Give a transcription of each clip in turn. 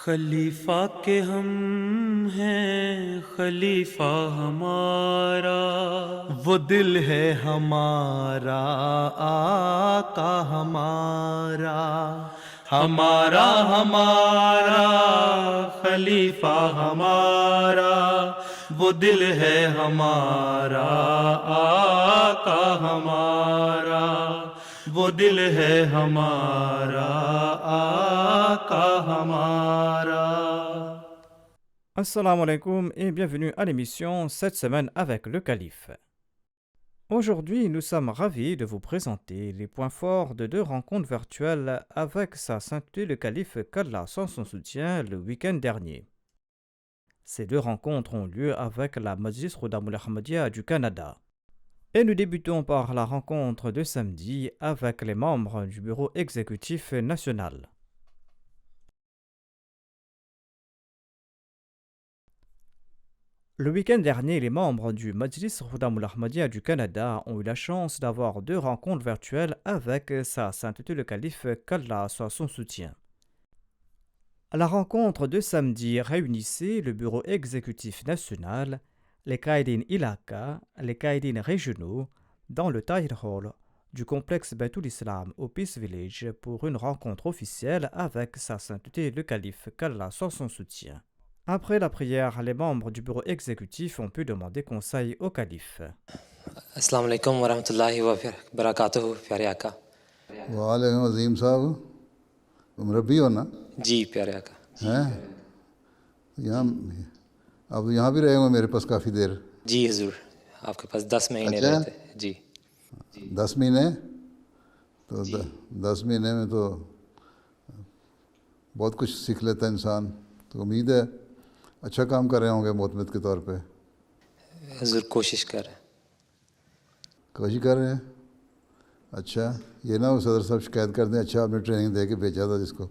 خلیفہ کے ہم ہیں خلیفہ ہمارا، وہ دل ہے ہمارا آقا ہمارا، ہمارا ہمارا خلیفہ ہمارا، وہ دل ہے ہمارا آقا ہمارا، وہ دل ہے ہمارا آقا ہمارا۔ Assalamu alaikum et bienvenue à l'émission cette semaine avec le calife. Aujourd'hui, nous sommes ravis de vous présenter les points forts de deux rencontres virtuelles avec sa sainteté le calife qu'Allah sans son soutien le week-end dernier. Ces deux rencontres ont lieu avec la Majlis Khudamul Ahmadiyya du Canada. Et nous débutons par la rencontre de samedi avec les membres du bureau exécutif national. Le week-end dernier, les membres du Majlis Khudamul Ahmadiyya du Canada ont eu la chance d'avoir deux rencontres virtuelles avec sa sainteté le calife qu'Allah soit son soutien. La rencontre de samedi réunissait le bureau exécutif national, les Qaïdines Ilaka, les Qaïdines régionaux, dans le Tahir Hall du complexe Baitul Islam au Peace Village pour une rencontre officielle avec sa sainteté le calife qu'Allah soit son soutien. Après la prière, les membres du bureau exécutif ont pu demander conseil au calife. السلام علیکم ورحمۃ اللہ وبرکاتہ پیارے آقا۔ وعلیکم عظیم صاحب، مربی ہو نا؟ جی پیارے آقا۔ ہیں یہاں اب یہاں بھی رہے ہوں میرے پاس کافی دیر؟ جی حضور، آپ کے پاس 10 مہینے اچھا؟ رہے تھے جی۔ 10 مہینے تو 10 مہینے میں تو بہت کچھ سیکھ لیتا ہے انسان، تو امید ہے اچھا کام کر رہے ہوں گے معتمد کے طور پہ۔ حضور کوشش کر رہے ہیں۔ کوشش کر رہے ہیں، اچھا یہ نہ وہ صدر صاحب شکایت کر دیں اچھا آپ نے ٹریننگ دے کے بھیجا تھا جس کو،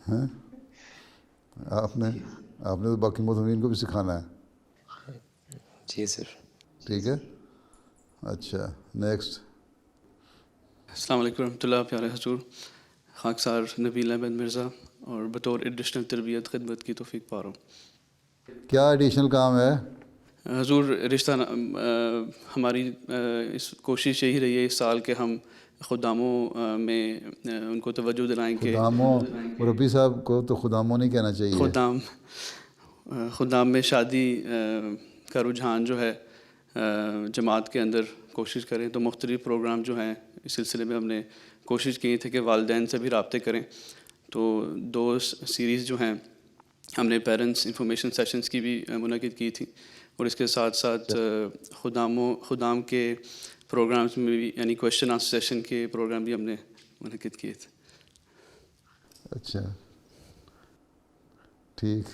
ہیں آپ نے تو باقی معتمدین کو بھی سکھانا ہے۔ جی سر۔ ٹھیک ہے، اچھا نیکسٹ۔ السلام علیکم ورحمۃ اللہ پیارے حضور، خاکسار نبیل احمد مرزا، اور بطور ایڈیشنل تربیت خدمت کی توفیق پا رہا ہوں۔ کیا ایڈیشنل کام ہے؟ حضور رشتہ ہماری اس کوشش یہی رہی ہے اس سال کہ ہم خداموں میں ان کو توجہ دلائیں کہ خداموں، مربی صاحب کو تو خداموں نہیں کہنا چاہیے، خدام میں شادی کا رجحان جو ہے جماعت کے اندر کوشش کریں، تو مختلف پروگرام جو ہیں اس سلسلے میں ہم نے کوشش کی تھی کہ والدین سے بھی رابطے کریں، تو 2 سیریز جو ہیں ہم نے پیرنٹس انفارمیشن سیشنز کی بھی منعقد کی تھی، اور اس کے ساتھ ساتھ خدام کے پروگرامز میں بھی یعنی کویشچن آنسر سیشن کے پروگرام بھی ہم نے منعقد کیے تھے۔ اچھا ٹھیک،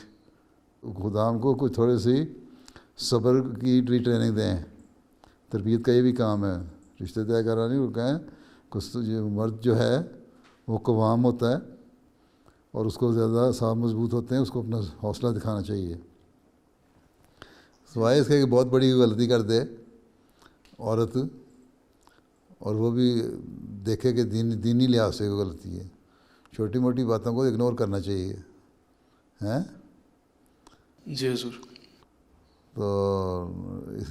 خدام کو کچھ تھوڑی سی صبر کی ٹریننگ دیں، تربیت کا یہ بھی کام ہے، رشتے طے کرنا نہیں، وہ کہیں کچھ مرد جو ہے وہ قوام ہوتا ہے اور اس کو زیادہ صاحب مضبوط ہوتے ہیں، اس کو اپنا حوصلہ دکھانا چاہیے، سوائے اس کے کہ بہت بڑی غلطی کر دے عورت اور وہ بھی دیکھے کہ دینی لحاظ سے غلطی ہے، چھوٹی موٹی باتوں کو اگنور کرنا چاہیے، ہیں؟ جی حضور۔ تو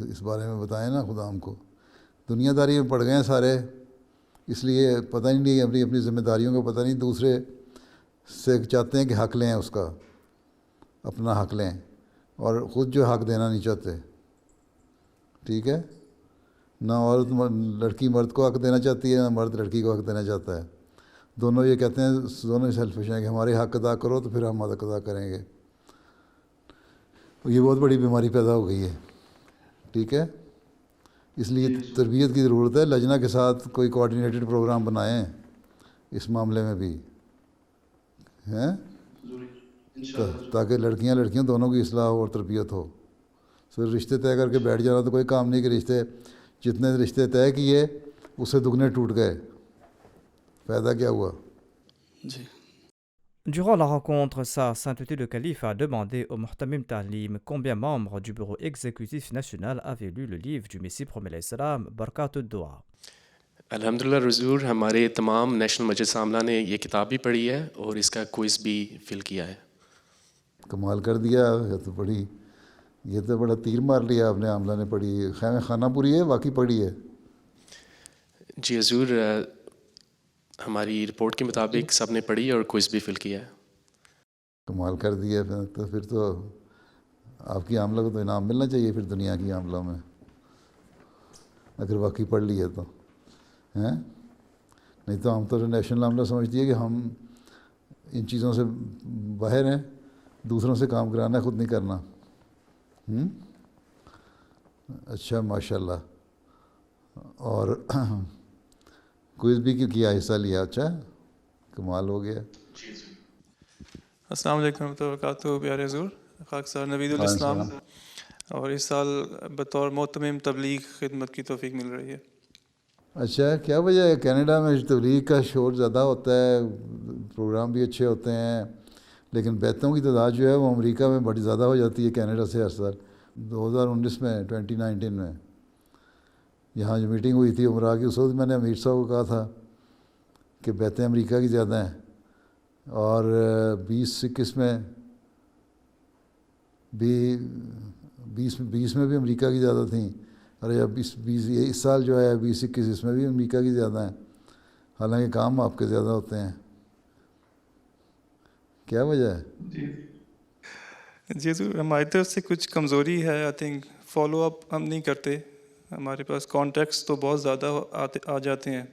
اس بارے میں بتائیں نا خدام کو، دنیا داری میں پڑ گئے ہیں سارے، اس لیے پتہ ہی نہیں اپنی ذمہ داریوں کا پتہ نہیں، دوسرے سے چاہتے ہیں کہ حق لیں، اس کا اپنا حق لیں، اور خود جو حق دینا نہیں چاہتے، ٹھیک ہے؟ نہ عورت لڑکی مرد کو حق دینا چاہتی ہے، نہ مرد لڑکی کو حق دینا چاہتا ہے، دونوں یہ کہتے ہیں، دونوں سیلفش ہیں کہ ہمارے حق ادا کرو تو پھر ہم حق ادا کریں گے، یہ بہت بڑی بیماری پیدا ہو گئی ہے، ٹھیک ہے؟ اس لیے تربیت کی ضرورت ہے، لجنہ کے ساتھ کوئی کوآرڈینیٹڈ پروگرام بنائیں اس معاملے میں بھی، ہیں، تاکہ لڑکیاں دونوں کی اصلاح اور تربیت ہو۔ صرف رشتے طے کر کے بیٹھ جانا تو کوئی کام نہیں، کہ جتنے رشتے طے کیے اس سے دگنے ٹوٹ گئے، فائدہ کیا ہوا؟ جی۔ Durant la rencontre, sa sainteté le calife a demandé au Muhtamim Ta'lim combien membres du bureau exécutif national avaient lu le livre du Messie promet l'Islam, Barkat al-Dua. الحمدللہ حضور، ہمارے تمام نیشنل مجلس عاملہ نے یہ کتاب بھی پڑھی ہے اور اس کا کوئز بھی فل کیا ہے۔ کمال کر دیا. یہ تو بڑا تیر مار لیا آپ نے. عاملہ نے پڑھی ہے خیمہ خانہ پوری ہے واقعی پڑھی ہے؟ جی حضور ہماری رپورٹ کے مطابق سب نے پڑھی اور کوئز بھی فل کیا ہے. کمال کر دیا. پھر تو آپ کی عاملہ کو تو انعام ملنا چاہیے پھر دنیا کی عاملہ میں، اگر واقعی پڑھ لی ہے تو ہیں. نہیں تو ہم تو نیشنل عاملہ سمجھتی ہے کہ ہم ان چیزوں سے باہر ہیں، دوسروں سے کام کرانا ہے، خود نہیں کرنا. اچھا ماشاء اللہ. اور کوئز بھی کیا حصہ لیا؟ اچھا کمال ہو گیا. السلام علیکم ورحمۃ اللہ وبرکاتہ. پیارے حضور خاک سار نوید الاسلام، اور اس سال بطور محتمم تبلیغ خدمت کی توفیق مل رہی ہے. اچھا کیا وجہ ہے؟ کینیڈا میں تبلیغ کا شور زیادہ ہوتا ہے، پروگرام بھی اچھے ہوتے ہیں، لیکن بیتوں کی تعداد جو ہے وہ امریکہ میں بڑی زیادہ ہو جاتی ہے کینیڈا سے. ہر سال 2019 میں 2019 میں یہاں جو میٹنگ ہوئی تھی عمرہ کی، اس وقت میں نے امیر صاحب کو کہا تھا کہ بیتیں امریکہ کی زیادہ ہیں، اور 20-21 میں بھی 20 میں بھی امریکہ کی زیادہ تھیں، اور اب اس سال جو ہے 20-21 اس میں بھی امریکہ کی زیادہ ہیں، حالانکہ کام آپ کے زیادہ ہوتے ہیں. کیا وجہ ہے؟ جی حضور ہماری طرف سے کچھ کمزوری ہے. آئی تھنک فالو اپ ہم نہیں کرتے. ہمارے پاس کانٹیکٹس تو بہت زیادہ آ جاتے ہیں،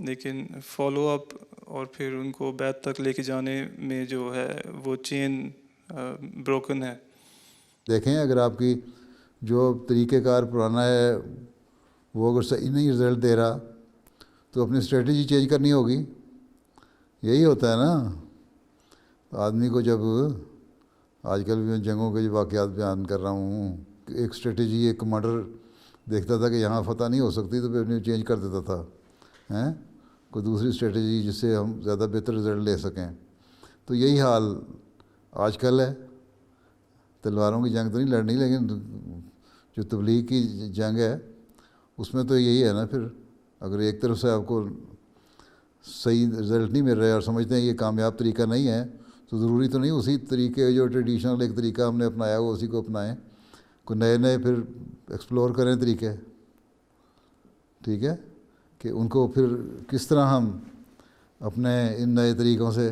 لیکن فالو اپ اور پھر ان کو بیت تک لے کے جانے میں جو ہے وہ چین بروکن ہے. دیکھیں اگر آپ کی جو طریقہ کار پرانا ہے وہ اگر صحیح نہیں رزلٹ دے رہا تو اپنی اسٹریٹجی چینج کرنی ہوگی. یہی ہوتا ہے نا آدمی کو. جب آج کل بھی میں جنگوں کے جو واقعات بیان کر رہا ہوں، ایک اسٹریٹجی ایک کمانڈر دیکھتا تھا کہ یہاں فتح نہیں ہو سکتی تو پھر اپنی چینج کر دیتا تھا، کوئی دوسری اسٹریٹجی جس سے ہم زیادہ بہتر رزلٹ لے سکیں. تو یہی حال آج کل ہے. تلواروں کی جنگ تو نہیں لڑنی، لیکن جو تبلیغ کی جنگ ہے اس میں تو یہی ہے نا. پھر اگر ایک طرف سے آپ کو صحیح رزلٹ نہیں مل رہا اور سمجھتے ہیں یہ کامیاب طریقہ نہیں ہے، تو ضروری تو نہیں اسی طریقے جو ٹریڈیشنل ایک طریقہ ہم نے اپنایا وہ اسی کو اپنائیں. کوئی نئے پھر ایکسپلور کریں طریقے، ٹھیک ہے، کہ ان کو پھر کس طرح ہم اپنے ان نئے طریقوں سے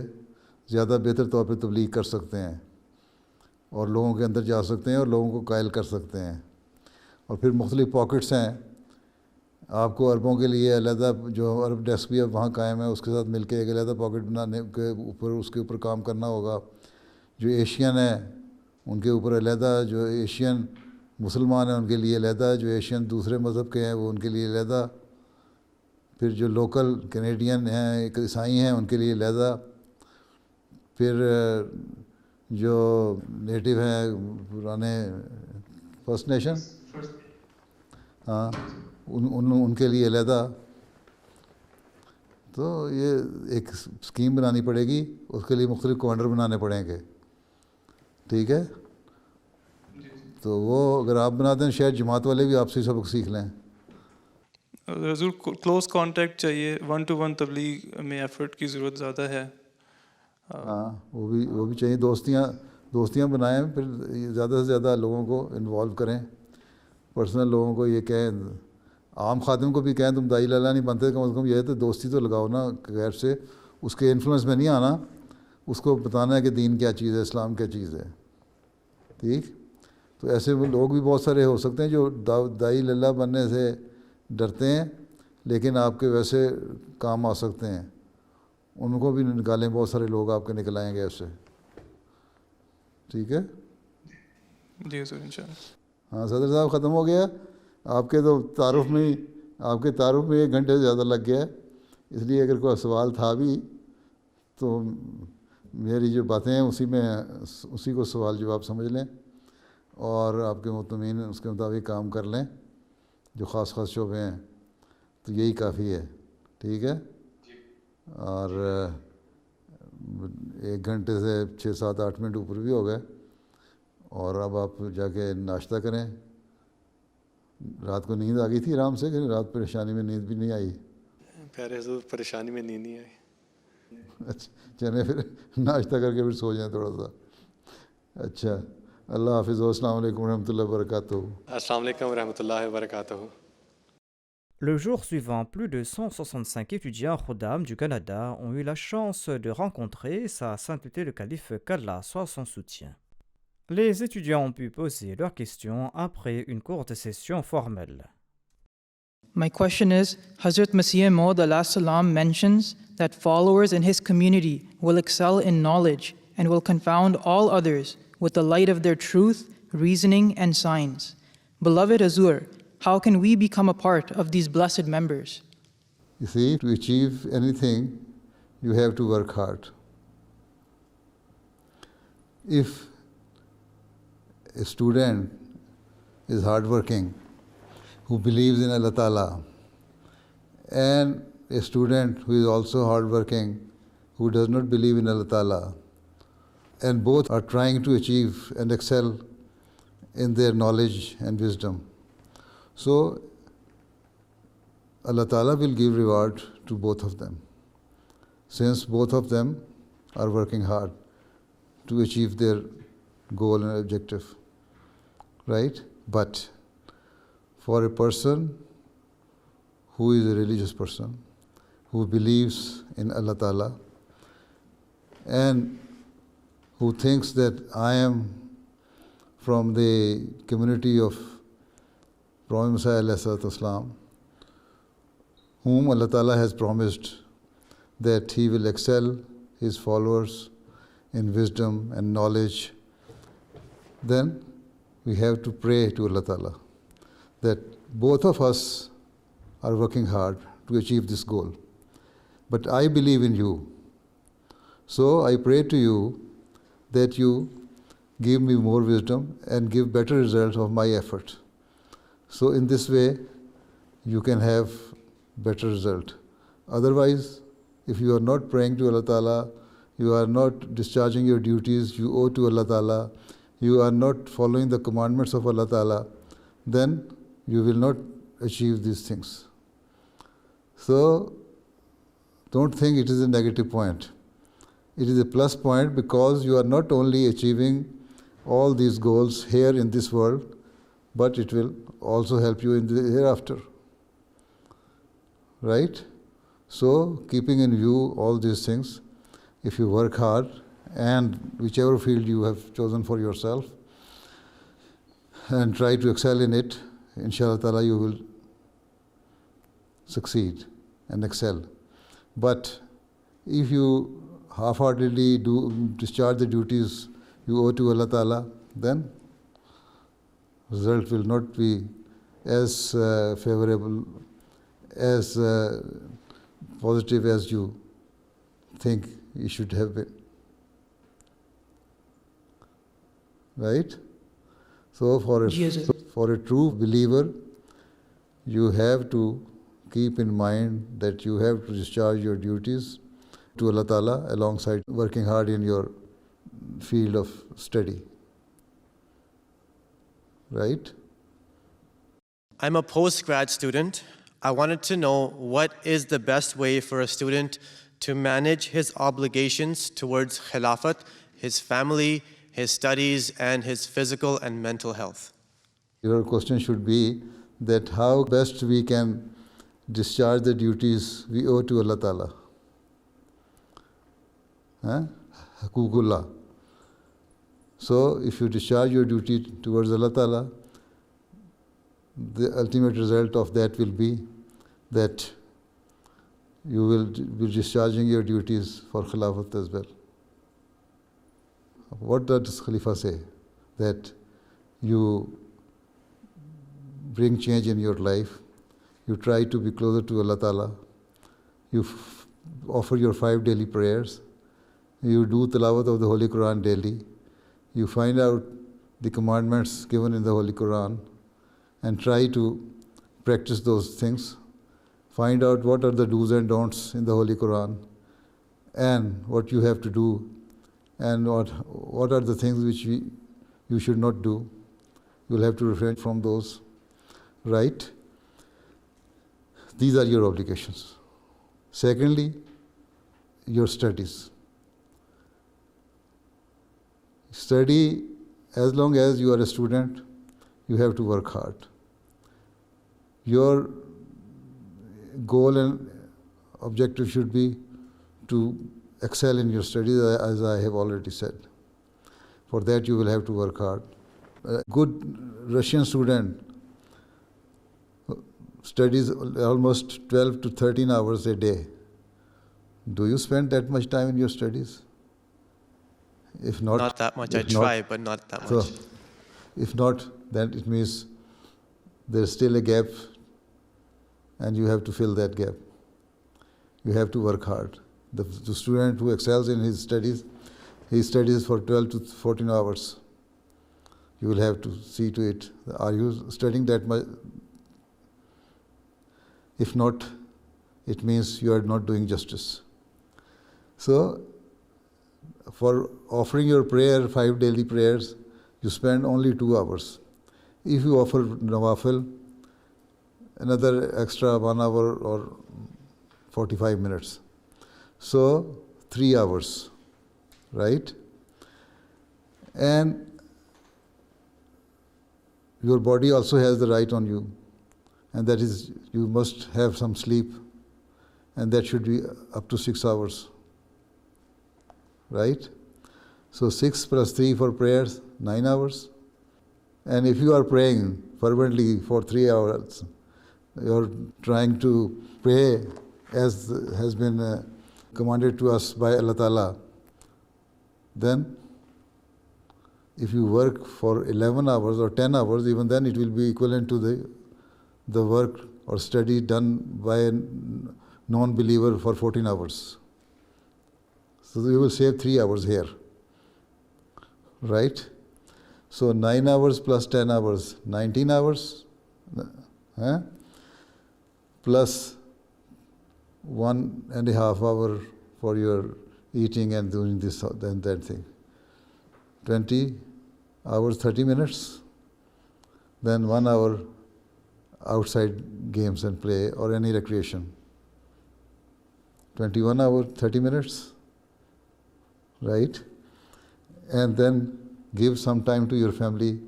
زیادہ بہتر طور پہ تبلیغ کر سکتے ہیں اور لوگوں کے اندر جا سکتے ہیں اور لوگوں کو قائل کر سکتے ہیں. اور پھر مختلف پاکٹس ہیں آپ کو عربوں کے لیے علیحدہ، جو عرب ڈیسک بھی اب وہاں قائم ہے اس کے ساتھ مل کے ایک علیحدہ پاکٹ بنانے کے اوپر اس کے اوپر کام کرنا ہوگا. جو ایشین ہیں ان کے اوپر علیحدہ، جو ایشین مسلمان ہیں ان کے لیے علیحدہ، جو ایشین دوسرے مذہب کے ہیں وہ ان کے لیے علیحدہ، پھر جو لوکل کینیڈین ہیں عیسائی ہیں ان کے لیے علیحدہ، پھر جو نیٹو ہیں پرانے فرسٹ نیشن ہاں ان کے لیے علیحدہ. تو یہ ایک اسکیم بنانی پڑے گی، اس کے لیے مختلف کمانڈر بنانے پڑیں گے، ٹھیک ہے. تو وہ اگر آپ بنا دیں شاید جماعت والے بھی آپ سے سبق سیکھ لیں. حضور کلوز کانٹیکٹ چاہیے، 1-to-1 تبلیغ میں ایفرٹ کی ضرورت زیادہ ہے. ہاں وہ بھی چاہیے. دوستیاں بنائیں، پھر زیادہ سے زیادہ لوگوں کو انوالو کریں. پرسنل لوگوں کو یہ کہیں، عام خادم کو بھی کہیں تم دائی لالا نہیں بنتے، کم از کم یہ ہے تو دوستی تو لگاؤ نا غیر سے. اس کے انفلوئنس میں نہیں آنا، اس کو بتانا ہے کہ دین کیا چیز ہے، اسلام کیا چیز ہے، ٹھیک. تو ایسے لوگ بھی بہت سارے ہو سکتے ہیں جو دائی لالا بننے سے ڈرتے ہیں لیکن آپ کے ویسے کام آ سکتے ہیں. ان کو بھی نکالیں، بہت سارے لوگ آپ کے نکل آئیں گے ایسے، ٹھیک ہے. جی حضور انشاءاللہ. ہاں صدر صاحب ختم ہو گیا. آپ کے تعارف میں 1 گھنٹے سے زیادہ لگ گیا ہے، اس لیے اگر کوئی سوال تھا بھی تو میری جو باتیں ہیں اسی کو سوال جواب سمجھ لیں اور آپ کے مطمئن اس کے مطابق کام کر لیں. جو خاص شعبے ہیں تو یہی کافی ہے، ٹھیک ہے. اور 1 گھنٹے سے 6-7-8 منٹ اوپر بھی ہو گئے، اور اب آپ جا کے ناشتہ کریں. رات کو نیند آ گئی تھی آرام سے کہ رات پریشانی میں نیند بھی نہیں آئی؟ پیارے حضور پریشانی میں نیند نہیں آئی. اچھا چلیں پھر ناشتہ کر کے پھر سو جائیں تھوڑا سا. اچھا اللہ حافظ السلام علیکم ورحمۃ اللہ وبرکاتہ. السلام علیکم ورحمۃ اللہ وبرکاتہ. Le jour suivant, plus de 165 étudiants Khuddam du Canada ont eu la chance de rencontrer Sa Sainteté le Calife qu'Allah soit son soutien. Les étudiants ont pu poser leurs questions après une courte session formelle. My question is, Hazrat Masih Maud alayhi salam mentions that followers in his community will excel in knowledge and will confound all others with the light of their truth, reasoning, and signs. Beloved Hazur, how can we become a part of these blessed members? You see, to achieve anything, you have to work hard. If a student is hardworking, who believes in Allah Ta'ala, and a student who is also hardworking, who does not believe in Allah Ta'ala, and both are trying to achieve and excel in their knowledge and wisdom, so Allah Ta'ala will give reward to both of them, since both of them are working hard to achieve their goal and objective, right? But for a person who is a religious person, who believes in Allah Ta'ala, and who thinks that I am from the community of Prophet Messiah alayhi salatu wasalam, whom Allah Ta'ala has promised that He will excel His followers in wisdom and knowledge, then we have to pray to Allah Ta'ala that both of us are working hard to achieve this goal. But I believe in you. So I pray to you that you give me more wisdom and give better results of my effort. So in this way, you can have better result. Otherwise, if you are not praying to Allah Ta'ala, you are not discharging your duties you owe to Allah Ta'ala, you are not following the commandments of Allah Ta'ala, then you will not achieve these things. So don't think it is a negative point. It is a plus point, because you are not only achieving all these goals here in this world, but it will also help you in the hereafter. Right? So, keeping in view all these things, if you work hard, and whichever field you have chosen for yourself, and try to excel in it, inshallah ta'ala you will succeed and excel. But if you half-heartedly discharge the duties you owe to Allah Ta'ala, then result will not be as favorable, as positive as you think it should have been. Right? So for a true believer, you have to keep in mind that you have to discharge your duties to Allah Ta'ala alongside working hard in your field of study. Right? I'm a postgrad student. I wanted to know what is the best way for a student to manage his obligations towards Khilafat, his family, his studies, and his physical and mental health. Your question should be that how best we can discharge the duties we owe to Allah Ta'ala. Haququllah. So if you discharge your duty towards Allah Ta'ala, the ultimate result of that will be that you will be discharging your duties for Khilafat as well. What does Khalifa say? That you bring change in your life, you try to be closer to Allah Ta'ala, you offer your 5 daily prayers, you do tilawat of the Holy Quran daily, you find out the commandments given in the Holy Quran and try to practice those things. Find out what are the do's and don'ts in the Holy Quran and what you have to do and what are the things which you should not do. You will have to refrain from those. Right? These are your obligations. Secondly, your studies. Study, as long as you are a student, you have to work hard. Your goal and objective should be to excel in your studies, as I have already said. For that you will have to work hard. A good Russian student studies almost 12 to 13 hours a day. Do you spend that much time in your studies? If not, Not that much. I try, but not that much. So, if not, then it means there's still a gap and you have to fill that gap. You have to work hard. The student who excels in his studies, he studies for 12 to 14 hours. You will have to see to it. Are you studying that much? If not, it means you are not doing justice. So, for offering your prayer, 5 daily prayers, you spend only 2 hours. If you offer nawafil, another extra 1 hour or 45 minutes. So, 3 hours, right? And your body also has the right on you, and that is you must have some sleep, and that should be up to 6 hours, right? So 6 plus 3 for prayers, 9 hours. And if you are praying fervently for 3 hours, you're trying to pray as has been commanded to us by Allah Ta'ala, then if you work for 11 hours or 10 hours, even then it will be equivalent to the work or study done by a non-believer for 14 hours. So you will save 3 hours here, right? So 9 hours plus 10 hours, 19 hours, plus 1.5 hour for your eating and doing this and that thing. 20 hours, 30 minutes, then 1 hour outside games and play or any recreation. 21 hours, 30 minutes, right? And then give some time to your family,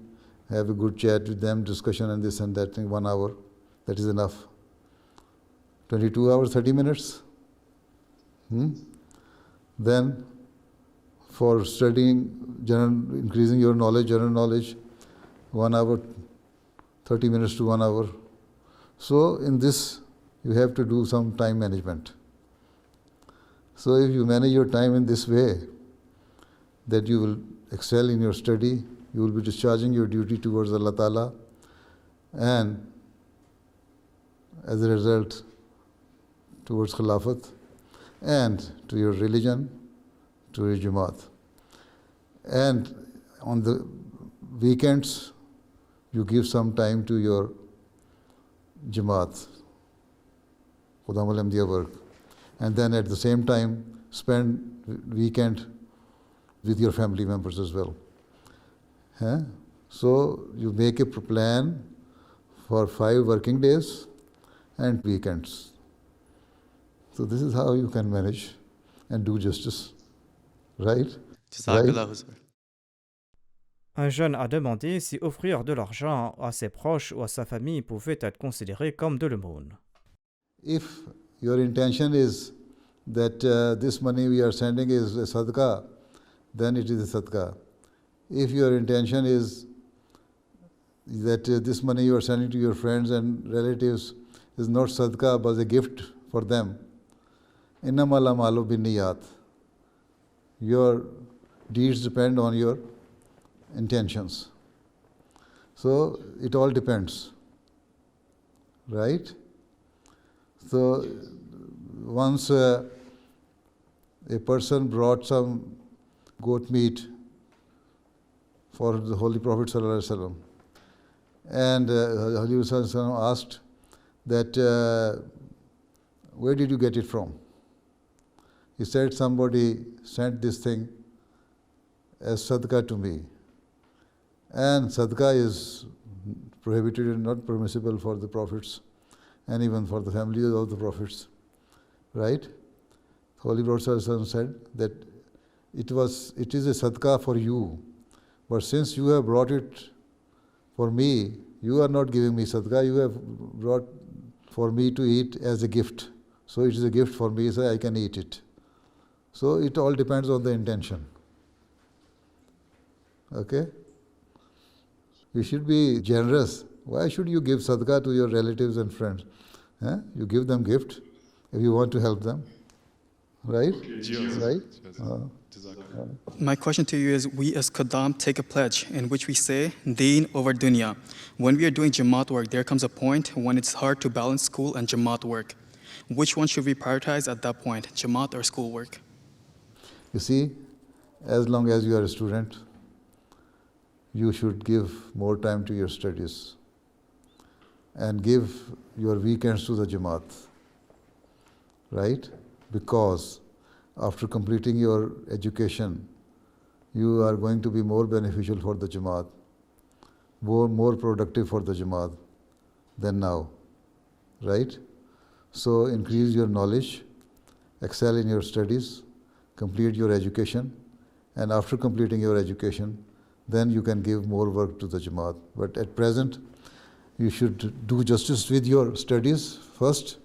have a good chat with them, discussion and this and that thing, 1 hour, that is enough. 22 hours, 30 minutes. Then for studying, increasing your knowledge, general knowledge, 1 hour, 30 minutes to 1 hour. So in this, you have to do some time management. So if you manage your time in this way, that you will excel in your study, you will be discharging your duty towards Allah Ta'ala, and as a result, towards Khilafat, and to your religion, to your Jamaat. And on the weekends, you give some time to your Jamaat, Khuddam al-Ahmadiyya work. And then at the same time, spend weekend with your family members as well. So you make a plan for 5 working days and weekends. So this is how you can manage and do justice, right? Jazakallah, Huzur. Un jeune a demandé si offrir de l'argent à ses proches ou à sa famille pouvait être considéré comme de l'aumône. If your intention is that this money we are sending is a sadaqah, then it is a sadaqah. If your intention is that this money you are sending to your friends and relatives is not sadaqah but a gift for them, innamal a'malu binniyat. Your deeds depend on your intentions. So it all depends, right? So once a person brought some goat meat for the Holy Prophet ﷺ, and Holy Prophet ﷺ asked that, where did you get it from? He said, somebody sent this thing as sadaqah to me. And sadaqah is prohibited and not permissible for the prophets and even for the families of the prophets, right? Holy Prophet ﷺ said that it is a sadaqah for you But since you have brought it for me, you are not giving me sadaqah, you have brought for me to eat as a gift. So it is a gift for me, so I can eat it. So it all depends on the intention. Okay? You should be generous. Why should you give sadaqah to your relatives and friends? You give them gift if you want to help them. Right? Right? My question to you is, we as Qadam take a pledge in which we say, Deen over dunya. When we are doing Jamaat work, there comes a point when it's hard to balance school and Jamaat work. Which one should we prioritize at that point, Jamaat or school work? You see, as long as you are a student, you should give more time to your studies and give your weekends to the Jamaat. Right? Because after completing your education, you are going to be more beneficial for the Jamaat, more productive for the Jamaat than now. Right? So increase your knowledge, excel in your studies, complete your education, and after completing your education, then you can give more work to the Jamaat. But at present, you should do justice with your studies first,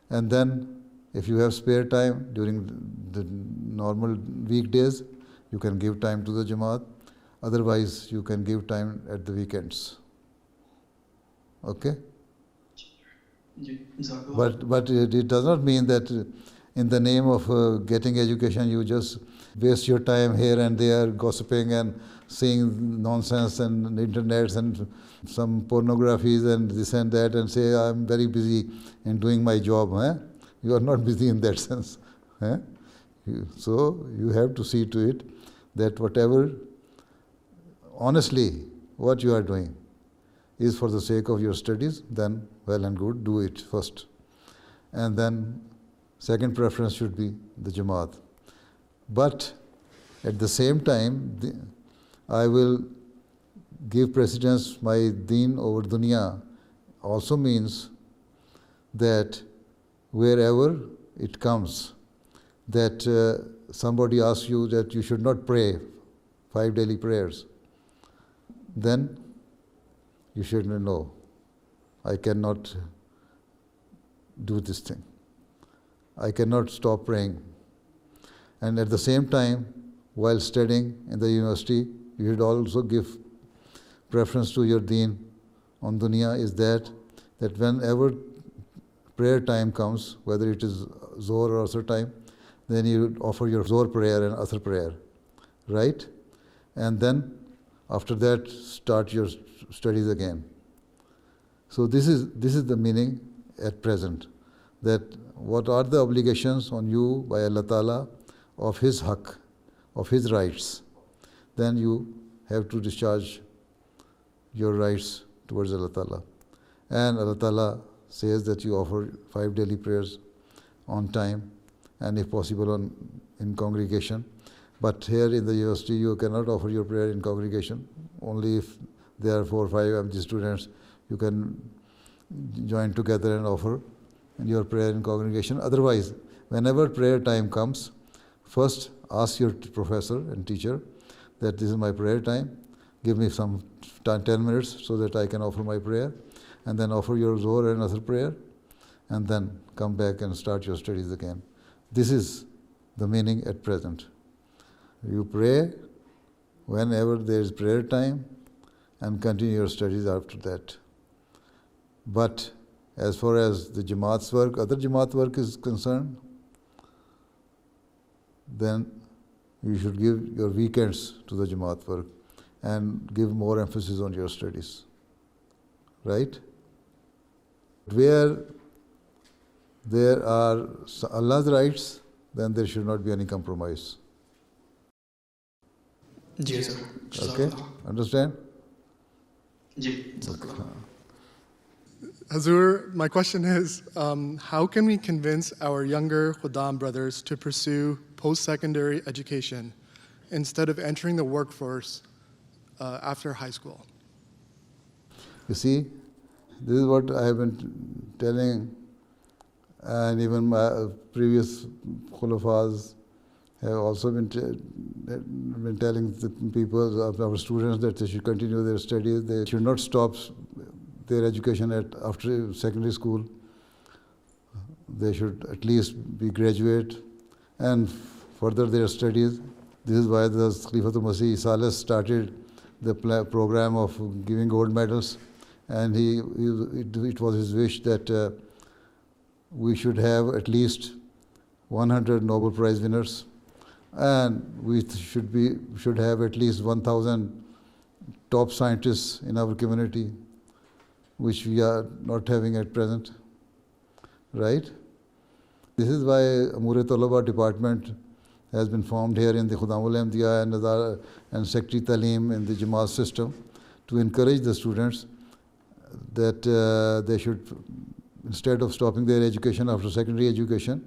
and then if you have spare time during the normal weekdays, you can give time to the Jamaat. Otherwise, you can give time at the weekends. Okay? But it does not mean that in the name of getting education, you just waste your time here and there, gossiping and seeing nonsense and internets and some pornographies and this and that, and say, I'm very busy in doing my job. You are not busy in that sense. So you have to see to it that whatever, honestly, what you are doing is for the sake of your studies, then well and good, do it first. And then second preference should be the Jamaat. But at the same time, I will give precedence my deen over dunya also means that wherever it comes, that somebody asks you that you should not pray 5 daily prayers, then you should know, I cannot do this thing. I cannot stop praying. And at the same time, while studying in the university, you should also give preference to your deen on dunya is that whenever prayer time comes, whether it is Zohr or Asr time, then you offer your Zohr prayer and Asr prayer, right? And then after that, start your studies again. So this is the meaning at present, that what are the obligations on you by Allah Ta'ala of His haqq, of His rights, then you have to discharge your rights towards Allah Ta'ala. And Allah Ta'ala says that you offer 5 daily prayers on time and if possible in congregation. But here in the university you cannot offer your prayer in congregation. Only if there are 4 or 5 MG students, you can join together and offer your prayer in congregation. Otherwise, whenever prayer time comes, first ask your professor and teacher that this is my prayer time, give me some 10 minutes so that I can offer my prayer, and then offer your Zohr and Asr prayer, and then come back and start your studies again. This is the meaning at present. You pray whenever there is prayer time and continue your studies after that. But as far as the Jamaat's work, other Jamaat work is concerned, then you should give your weekends to the Jamaat work and give more emphasis on your studies. Right? Where there are Allah's rights, then there should not be any compromise. Yes, sir. Okay? Understand? Hazur, my question is, how can we convince our younger Khuddam brothers to pursue post-secondary education instead of entering the workforce after high school? You see, this is what I have been telling, and even my previous khulafas have also been telling the people, our students, that they should continue their studies. They should not stop their education after secondary school. They should at least be graduate and further their studies. This is why the Khalifatul Masih Salis started the program of giving gold medals, and it was his wish that we should have at least 100 Nobel Prize winners, and we should have at least 1,000 top scientists in our community, which we are not having at present, right? This is why Amur-e-Talaba department has been formed here in the Khudam-ul-Ahmadiyya and Secretary Talim in the Jamaat system to encourage the students that they should, instead of stopping their education after secondary education,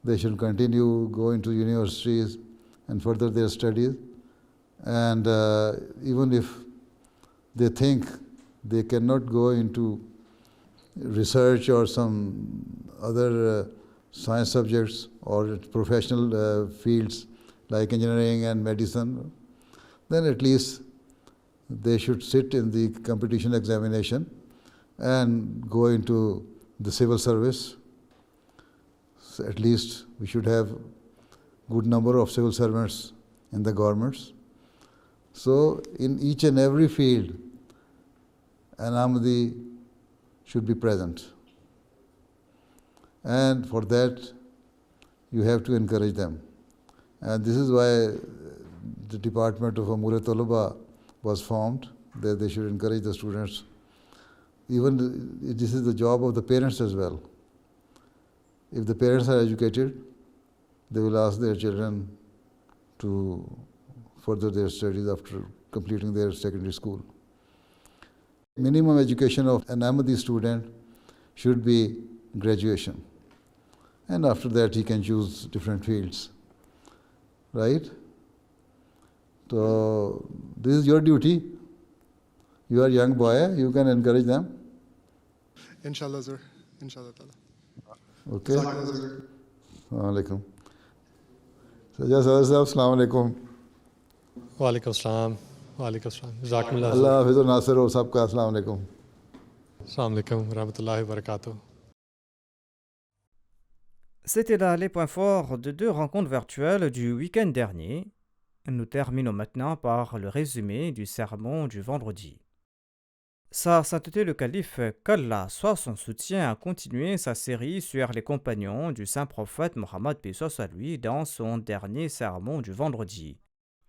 they should continue, go into universities and further their studies. And even if they think they cannot go into research or some other science subjects or professional fields like engineering and medicine, then at least they should sit in the competition examination and go into the civil service. So at least we should have good number of civil servants in the governments. So in each and every field, an Ahmadi should be present. And for that, you have to encourage them. And this is why the Department of Amur-e-Talaba was formed, that they should encourage the students. Even this is the job of the parents as well. If the parents are educated, they will ask their children to further their studies after completing their secondary school. Minimum education of an Ahmadi student should be graduation. And after that, he can choose different fields, right? So this is your duty. You are a young boy, you can encourage them. Inshallah, sir. Inshallah ta'ala. Okay. Assalamu alaikum. Sajjad Sadar Sahab, Assalamu alaikum. Wa alaikum assalam. Wa alaikum assalam. Jazakumullah. Allah Hafiz Nasir ho sabka, Assalamu alaikum. Assalamu alaikum wa rahmatullahi wa barakatuh. C'était là les points forts de 2 rencontres virtuelles du week-end dernier. Nous terminons maintenant par le résumé du sermon du vendredi. Sa sainteté le calife, qu'Allah soit son soutien, a continué sa série sur les compagnons du saint prophète Mohammed paix soit sur lui dans son dernier sermon du vendredi.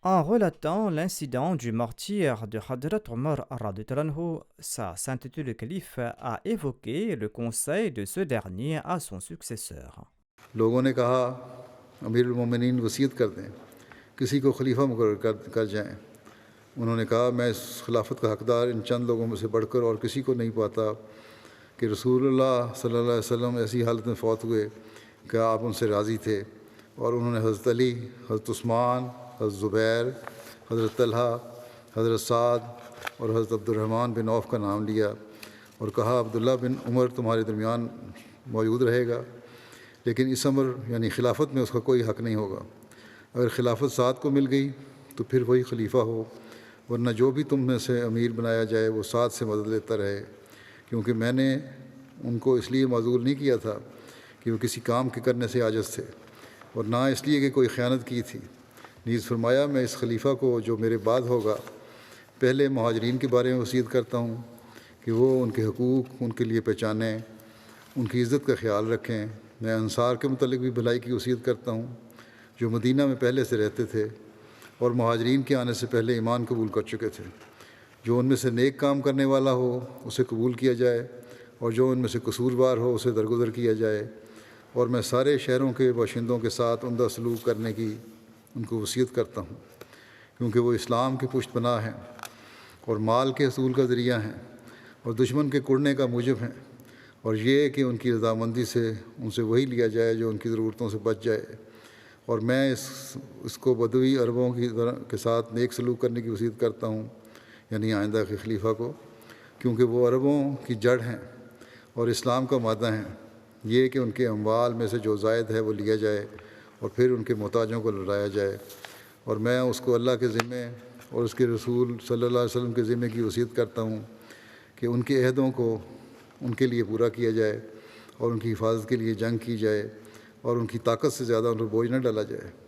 En relatant l'incident du martyr de Hadrat Omar radhiyallahu anhu, sa sainteté le calife a évoqué le conseil de ce dernier à son successeur. लोगों ने कहा अमीरुल मोमिनीन वसीयत कर दें, किसी को खलीफा मुकर्रर कर जाएं। उन्होंने कहा मैं इस खिलाफत का हकदार इन चंद लोगों में से बढ़कर और किसी को नहीं पाता कि रसूलुल्लाह सल्लल्लाहु अलैहि वसल्लम ऐसी हालत में फ़ौत हुए कि आप उनसे राज़ी थे, और उन्होंने हज़रत अली, हज़रत उस्मान, हज़रत ज़ुबैर, हज़रत तलहा, हज़रत साद और हज़रत अब्दुर्रहमान बिन औफ़ का नाम लिया और कहा अब्दुल्ला बिन उमर तुम्हारे दरमियान मौजूद रहेगा, लेकिन इस अमर यानी खिलाफत में उसका कोई हक़ नहीं होगा। अगर खिलाफत साद को मिल गई तो फिर वही खलीफा हो, वरना जो भी तुम में से अमीर बनाया जाए वो साद से मदद लेता रहे, क्योंकि मैंने उनको इसलिए माज़ूर नहीं किया था कि वो किसी काम के करने से आजिज़ थे, और ना इसलिए कि कोई ख़यानत की थी। नीज़ फरमाया मैं इस खलीफा को जो मेरे बाद होगा पहले महाजरीन के बारे में वसीयत करता हूँ कि वो उनके हकूक़ उनके लिए पहचानें, उनकी इज़्ज़त का ख्याल रखें। मैं अंसार के मुतल्लिक़ भी भलाई की वसीयत करता हूँ जो मदीना में पहले से रहते थे और महाजरीन के आने से पहले ईमान कबूल कर चुके थे। जो उनमें से नेक काम करने वाला हो उसे कबूल किया जाए, और जो उनमें से कसूरवार हो उसे दरगुजर किया जाए। और मैं सारे शहरों के बाशिंदों के साथ उम्दा सलूक करने की उनको वसीयत करता हूँ, क्योंकि वो इस्लाम की पुष्ट पनाह हैं और माल के असूल का ज़रिया हैं और दुश्मन के कुड़ने का मूजब हैं, और ये कि उनकी रज़ामंदी से उनसे वही लिया जाए जो उनकी ज़रूरतों से बच जाए। और मैं इसको बदवी अरबों के साथ नेक सलूक करने की वसीयत करता हूँ, यानी आइंदा के खलीफा को, क्योंकि वो अरबों की जड़ हैं और इस्लाम का मादा हैं। ये कि उनके अम्वाल में से जो ज़ायद है वो लिया जाए اور پھر ان کے محتاجوں کو لڑایا جائے. اور میں اس کو اللہ کے ذمے اور اس کے رسول صلی اللہ علیہ وسلم کے ذمے کی وصیت کرتا ہوں کہ ان کے عہدوں کو ان کے لیے پورا کیا جائے اور ان کی حفاظت کے لیے جنگ کی جائے اور ان کی طاقت سے زیادہ ان پر بوجھ نہ ڈالا جائے.